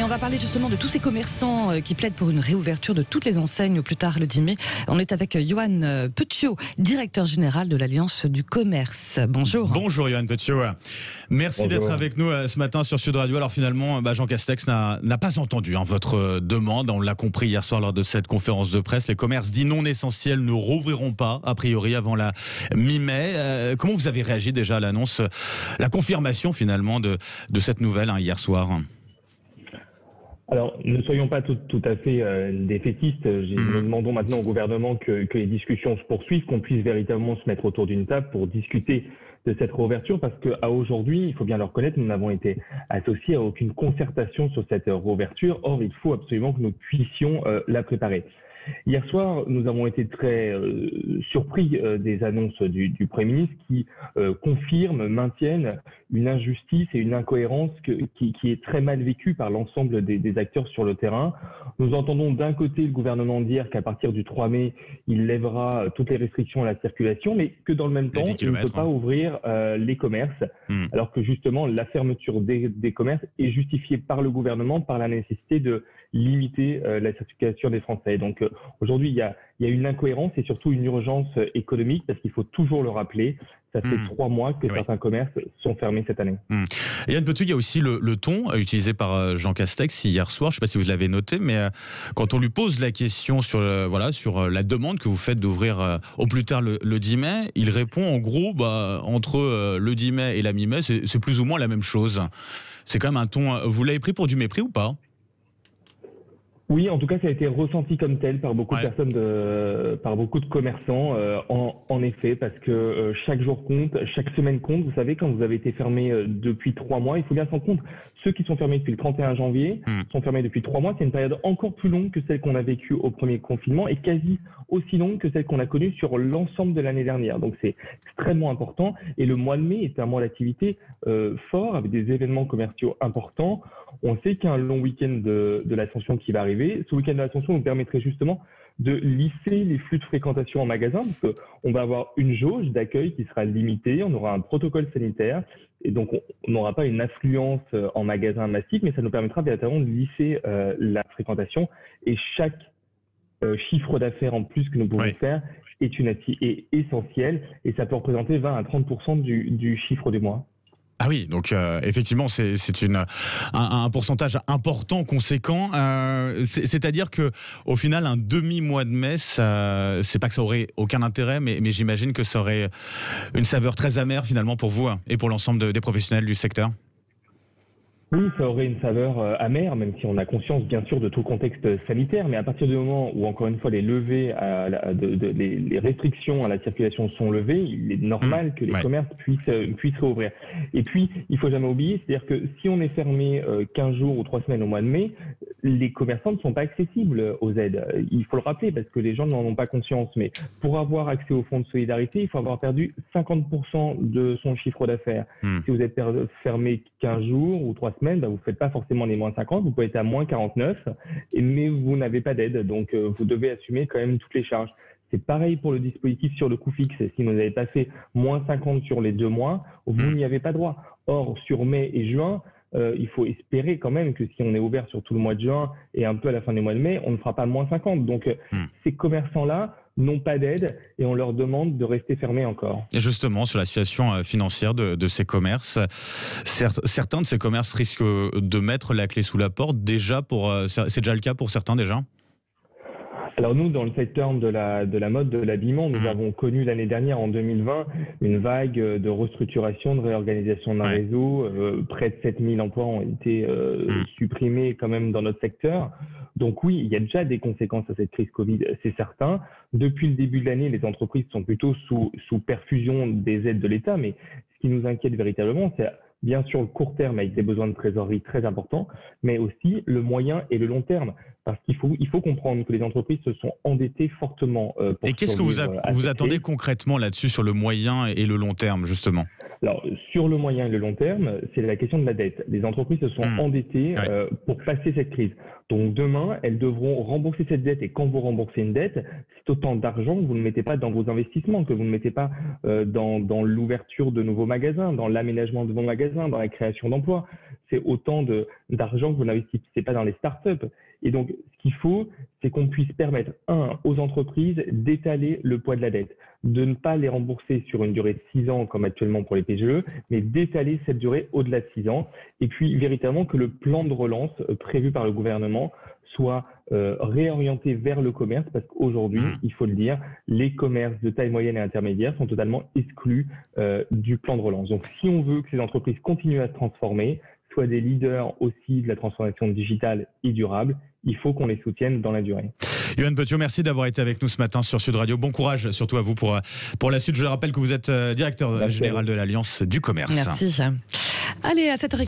Et on va parler justement de tous ces commerçants qui plaident pour une réouverture de toutes les enseignes au plus tard le 10 mai. On est avec Johan Petiot, directeur général de l'Alliance du commerce. Bonjour. Bonjour Johan Petiot. Merci d'être avec nous ce matin sur Sud Radio. Alors finalement, Jean Castex n'a pas entendu votre demande. On l'a compris hier soir lors de cette conférence de presse. Les commerces dits non essentiels ne rouvriront pas, a priori, avant la mi-mai. Comment vous avez réagi déjà à l'annonce, la confirmation finalement de cette nouvelle hier soir ? Alors, ne soyons pas tout à fait défaitistes. Nous demandons maintenant au gouvernement que les discussions se poursuivent, qu'on puisse véritablement se mettre autour d'une table pour discuter de cette réouverture, parce qu'à aujourd'hui, il faut bien le reconnaître, nous n'avons été associés à aucune concertation sur cette réouverture. Or, il faut absolument que nous puissions la préparer. Hier soir, nous avons été très surpris des annonces du Premier ministre qui confirment, maintiennent une injustice et une incohérence qui est très mal vécue par l'ensemble des acteurs sur le terrain. Nous entendons d'un côté le gouvernement dire qu'à partir du 3 mai, il lèvera toutes les restrictions à la circulation, mais que dans le même temps, il ne peut pas ouvrir les commerces, alors que justement la fermeture des commerces est justifiée par le gouvernement par la nécessité de limiter la circulation des Français. Donc aujourd'hui, il y a une incohérence et surtout une urgence économique, parce qu'il faut toujours le rappeler. Ça fait 3 mois que certains commerces sont fermés cette année. Yann Petiot, il y a aussi le ton utilisé par Jean Castex hier soir. Je ne sais pas si vous l'avez noté, mais quand on lui pose la question sur la demande que vous faites d'ouvrir au plus tard le 10 mai, il répond en gros, entre le 10 mai et la mi-mai, c'est plus ou moins la même chose. C'est quand même un ton... Vous l'avez pris pour du mépris ou pas ? Oui, en tout cas, ça a été ressenti comme tel par beaucoup de personnes, par beaucoup de commerçants, en effet, parce que chaque jour compte, chaque semaine compte. Vous savez, quand vous avez été fermé depuis 3 mois, il faut bien s'en compte. Ceux qui sont fermés depuis le 31 janvier sont fermés depuis 3 mois. C'est une période encore plus longue que celle qu'on a vécue au premier confinement et quasi aussi longue que celle qu'on a connue sur l'ensemble de l'année dernière. Donc, c'est extrêmement important. Et le mois de mai est un mois d'activité fort, avec des événements commerciaux importants. On sait qu'il y a un long week-end de l'Ascension qui va arriver. Ce week-end de l'Ascension nous permettrait justement de lisser les flux de fréquentation en magasin, parce qu'on va avoir une jauge d'accueil qui sera limitée, on aura un protocole sanitaire, et donc on n'aura pas une affluence en magasin massif, mais ça nous permettra véritablement de lisser la fréquentation, et chaque chiffre d'affaires en plus que nous pouvons faire est essentiel, et ça peut représenter 20 à 30% du chiffre du mois. Ah oui, donc effectivement, c'est un pourcentage important, conséquent. C'est-à-dire que au final, un demi-mois de mai, c'est pas que ça aurait aucun intérêt, mais j'imagine que ça aurait une saveur très amère finalement pour vous et pour l'ensemble des professionnels du secteur. Oui, ça aurait une saveur amère, même si on a conscience bien sûr de tout le contexte sanitaire, mais à partir du moment où, encore une fois, les restrictions à la circulation sont levées, il est normal que les commerces puissent rouvrir. Et puis, il faut jamais oublier, c'est-à-dire que si on est fermé 15 jours ou 3 semaines au mois de mai, les commerçants ne sont pas accessibles aux aides. Il faut le rappeler parce que les gens n'en ont pas conscience, mais pour avoir accès au fonds de solidarité, il faut avoir perdu 50% de son chiffre d'affaires. Si vous êtes fermé 15 jours ou 3 semaines, vous ne faites pas forcément les moins 50, vous pouvez être à moins 49, mais vous n'avez pas d'aide, donc vous devez assumer quand même toutes les charges. C'est pareil pour le dispositif sur le coût fixe. Si vous n'avez pas fait moins 50 sur les 2 mois, vous n'y avez pas droit. Or, sur mai et juin, il faut espérer quand même que si on est ouvert sur tout le mois de juin et un peu à la fin du mois de mai, on ne fera pas moins 50. Donc, ces commerçants-là n'ont pas d'aide et on leur demande de rester fermés encore. Et justement, sur la situation financière de ces commerces, certains de ces commerces risquent de mettre la clé sous la porte déjà. C'est déjà le cas pour certains déjà ? Alors nous, dans le secteur de la mode, de l'habillement, nous avons connu l'année dernière, en 2020, une vague de restructuration, de réorganisation d'un réseau. Près de 7000 emplois ont été supprimés quand même dans notre secteur. Donc oui, il y a déjà des conséquences à cette crise Covid, c'est certain. Depuis le début de l'année, les entreprises sont plutôt sous perfusion des aides de l'État, mais ce qui nous inquiète véritablement, c'est bien sûr le court terme avec des besoins de trésorerie très importants, mais aussi le moyen et le long terme. Parce qu'il faut comprendre que les entreprises se sont endettées fortement. Et qu'est-ce que vous attendez concrètement là-dessus sur le moyen et le long terme, justement ? Alors, sur le moyen et le long terme, c'est la question de la dette. Les entreprises se sont endettées pour passer cette crise. Donc demain, elles devront rembourser cette dette. Et quand vous remboursez une dette, c'est autant d'argent que vous ne mettez pas dans vos investissements, que vous ne mettez pas dans l'ouverture de nouveaux magasins, dans l'aménagement de vos magasins, dans la création d'emplois. c'est autant d'argent que vous n'investissez pas dans les startups. Et donc, ce qu'il faut, c'est qu'on puisse permettre, aux entreprises d'étaler le poids de la dette, de ne pas les rembourser sur une durée de 6 ans comme actuellement pour les PGE, mais d'étaler cette durée au-delà de 6 ans. Et puis, véritablement, que le plan de relance prévu par le gouvernement soit réorienté vers le commerce, parce qu'aujourd'hui, il faut le dire, les commerces de taille moyenne et intermédiaire sont totalement exclus du plan de relance. Donc, si on veut que ces entreprises continuent à se transformer, soient des leaders aussi de la transformation digitale et durable, il faut qu'on les soutienne dans la durée. Yoann Petiot, merci d'avoir été avec nous ce matin sur Sud Radio. Bon courage, surtout à vous pour la suite. Je rappelle que vous êtes directeur général de l'Alliance du commerce. Merci. Allez, à 7h15.